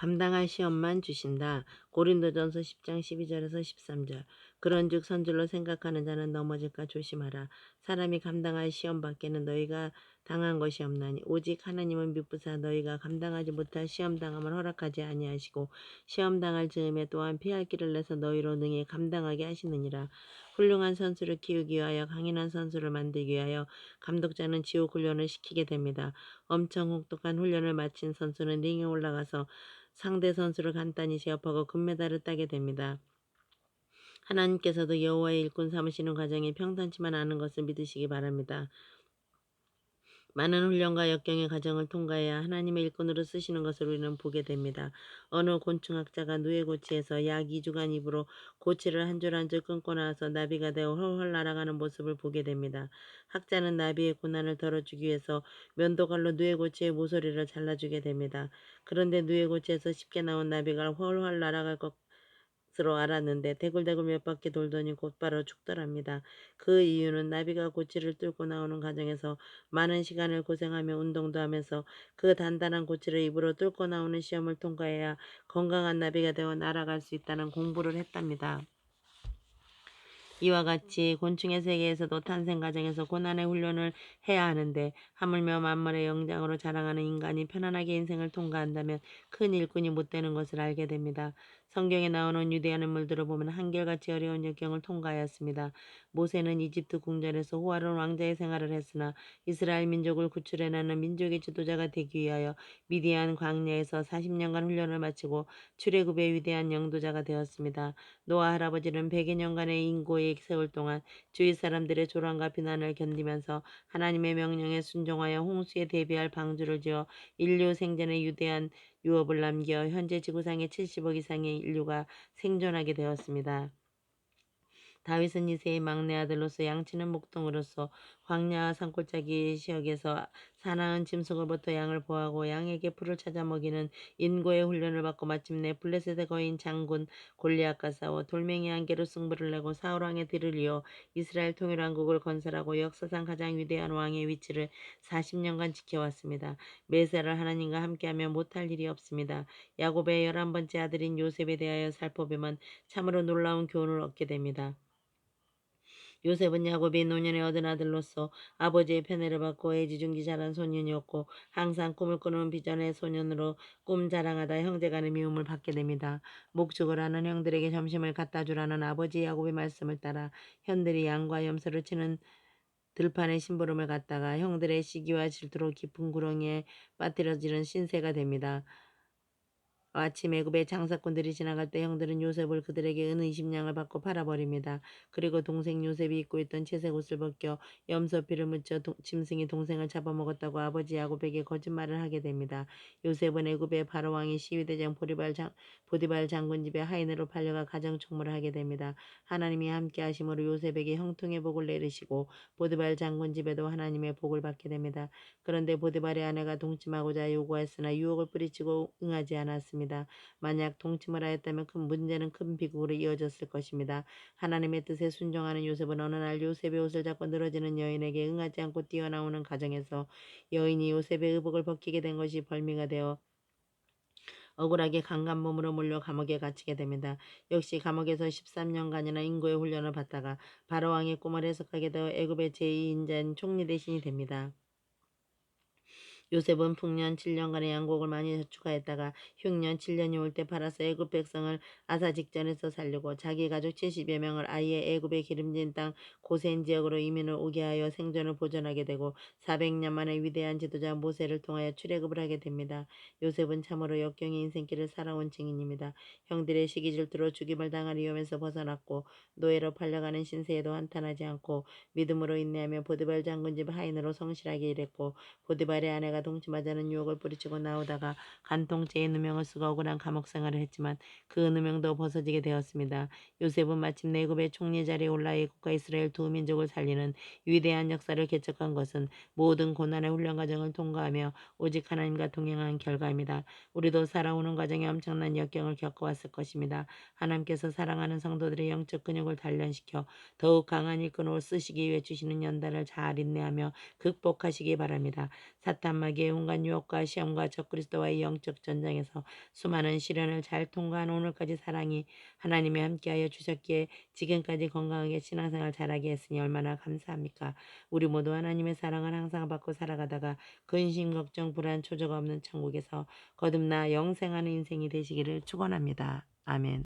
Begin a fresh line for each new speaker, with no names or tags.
감당할 시험만 주신다. 고린도전서 10장 12절에서 13절. 그런즉 선줄로 생각하는 자는 넘어질까 조심하라. 사람이 감당할 시험 밖에는 너희가 당한 것이 없나니 오직 하나님은 미쁘사 너희가 감당하지 못할 시험 당함을 허락하지 아니하시고 시험 당할 즈음에 또한 피할 길을 내서 너희로 능히 감당하게 하시느니라. 훌륭한 선수를 키우기 위하여 강인한 선수를 만들기 위하여 감독자는 지옥 훈련을 시키게 됩니다. 엄청 혹독한 훈련을 마친 선수는 링에 올라가서 상대 선수를 간단히 제압하고 금메달을 따게 됩니다. 하나님께서도 여호와의 일꾼 삼으시는 과정이 평탄치만 않은 것을 믿으시기 바랍니다. 많은 훈련과 역경의 과정을 통과해야 하나님의 일꾼으로 쓰시는 것을 우리는 보게 됩니다. 어느 곤충학자가 누에고치에서 약 2주간 입으로 고치를 한 줄 한 줄 끊고 나와서 나비가 되어 헐헐 날아가는 모습을 보게 됩니다. 학자는 나비의 고난을 덜어주기 위해서 면도칼로 누에고치의 모서리를 잘라주게 됩니다. 그런데 누에고치에서 쉽게 나온 나비가 헐헐 날아갈 것으로 알았는데 대굴대굴 몇 바퀴 돌더니 곧바로 죽더랍니다. 그 이유는 나비가 고치를 뚫고 나오는 과정에서 많은 시간을 고생하며 운동도 하면서 그 단단한 고치를 입으로 뚫고 나오는 시험을 통과해야 건강한 나비가 되어 날아갈 수 있다는 공부를 했답니다. 이와 같이 곤충의 세계에서도 탄생 과정에서 고난의 훈련을 해야 하는데 하물며 만물의 영장으로 자랑하는 인간이 편안하게 인생을 통과한다면 큰 일꾼이 못 되는 것을 알게 됩니다. 성경에 나오는 유대한 인물들을 보면 한결같이 어려운 역경을 통과하였습니다. 모세는 이집트 궁전에서 호화로운 왕자의 생활을 했으나 이스라엘 민족을 구출해내는 민족의 지도자가 되기 위하여 미디안 광야에서 40년간 훈련을 마치고 출애굽의 위대한 영도자가 되었습니다. 노아 할아버지는 100여 년간의 인고의 세월 동안 주위 사람들의 조롱과 비난을 견디면서 하나님의 명령에 순종하여 홍수에 대비할 방주를 지어 인류 생전에 유대한 유업을 남겨 현재 지구상의 70억 이상의 인류가 생존하게 되었습니다. 다윗은 이세의 막내 아들로서 양치는 목동으로서 광야와 산골짜기 지역에서 사나운 짐승으로부터 양을 보호하고 양에게 풀을 찾아 먹이는 인고의 훈련을 받고 마침내 블레셋의 거인 장군 골리앗과 싸워 돌멩이 한 개로 승부를 내고 사울왕의 뒤를 이어 이스라엘 통일왕국을 건설하고 역사상 가장 위대한 왕의 위치를 40년간 지켜왔습니다. 매사를 하나님과 함께하며 못할 일이 없습니다. 야곱의 11번째 아들인 요셉에 대하여 살펴보면 참으로 놀라운 교훈을 얻게 됩니다. 요셉은 야곱이 노년에 얻은 아들로서 아버지의 편애를 받고 애지중지 자란 소년이었고 항상 꿈을 꾸는 비전의 소년으로 꿈 자랑하다 형제간의 미움을 받게 됩니다. 목축을 하는 형들에게 점심을 갖다 주라는 아버지 야곱의 말씀을 따라 현들이 양과 염소를 치는 들판에 심부름을 갔다가 형들의 시기와 질투로 깊은 구렁이에 빠뜨려지는 신세가 됩니다. 아침 애굽의 장사꾼들이 지나갈 때 형들은 요셉을 그들에게 은 20냥을 받고 팔아버립니다. 그리고 동생 요셉이 입고 있던 채색 옷을 벗겨 염소피를 묻혀 짐승이 동생을 잡아먹었다고 아버지 야곱에게 거짓말을 하게 됩니다. 요셉은 애굽의 바로왕이 시위대장 보디발 장군 집에 하인으로 팔려가 가정총무를 하게 됩니다. 하나님이 함께 하심으로 요셉에게 형통의 복을 내리시고 보디발 장군 집에도 하나님의 복을 받게 됩니다. 그런데 보디발의 아내가 동침하고자 요구했으나 유혹을 뿌리치고 응하지 않았습니다. 만약 동침을 하였다면 큰 문제는 큰 비극으로 이어졌을 것입니다. 하나님의 뜻에 순종하는 요셉은 어느 날 요셉의 옷을 잡고 늘어지는 여인에게 응하지 않고 뛰어나오는 과정에서 여인이 요셉의 의복을 벗기게 된 것이 벌미가 되어 억울하게 강간 몸으로 몰려 감옥에 갇히게 됩니다. 역시 감옥에서 13년간이나 인고의 훈련을 받다가 바로왕의 꿈을 해석하게 되어 애굽의 제2인자인 총리 대신이 됩니다. 요셉은 풍년 7년간의 양곡을 많이 저축하였다가 흉년 7년이 올 때 팔아서 애굽 백성을 아사 직전에서 살리고 자기 가족 70여 명을 아예 애굽의 기름진 땅 고센 지역으로 이민을 오게 하여 생존을 보존하게 되고 400년 만에 위대한 지도자 모세를 통하여 출애굽을 하게 됩니다. 요셉은 참으로 역경의 인생길을 살아온 증인입니다. 형들의 시기 질투로 죽임을 당할 위험에서 벗어났고 노예로 팔려가는 신세에도 한탄하지 않고 믿음으로 인내하며 보디발 장군 집 하인으로 성실하게 일했고 보디발의 아내가 동침하자는 유혹을 뿌리치고 나오다가 간통죄의 누명을 쓰고 억울한 감옥 생활을 했지만 그 누명도 벗어지게 되었습니다. 요셉은 마침내 애굽의 총리 자리에 올라 애굽과 이스라엘 두 민족을 살리는 위대한 역사를 개척한 것은 모든 고난의 훈련 과정을 통과하며 오직 하나님과 동행한 결과입니다. 우리도 살아오는 과정에 엄청난 역경을 겪어왔을 것입니다. 하나님께서 사랑하는 성도들의 영적 근육을 단련시켜 더욱 강한 일꾼으로 쓰시기 위해 주시는 연단을 잘 인내하며 극복하시기 바랍니다. 사탄 안전하게 온갖 유혹과 시험과 적그리스도와의 영적 전쟁에서 수많은 시련을 잘 통과한 오늘까지 사랑이 하나님이 함께하여 주셨기에 지금까지 건강하게 신앙생활 잘하게 했으니 얼마나 감사합니까? 우리 모두 하나님의 사랑을 항상 받고 살아가다가 근심, 걱정, 불안, 초조가 없는 천국에서 거듭나 영생하는 인생이 되시기를 축원합니다. 아멘.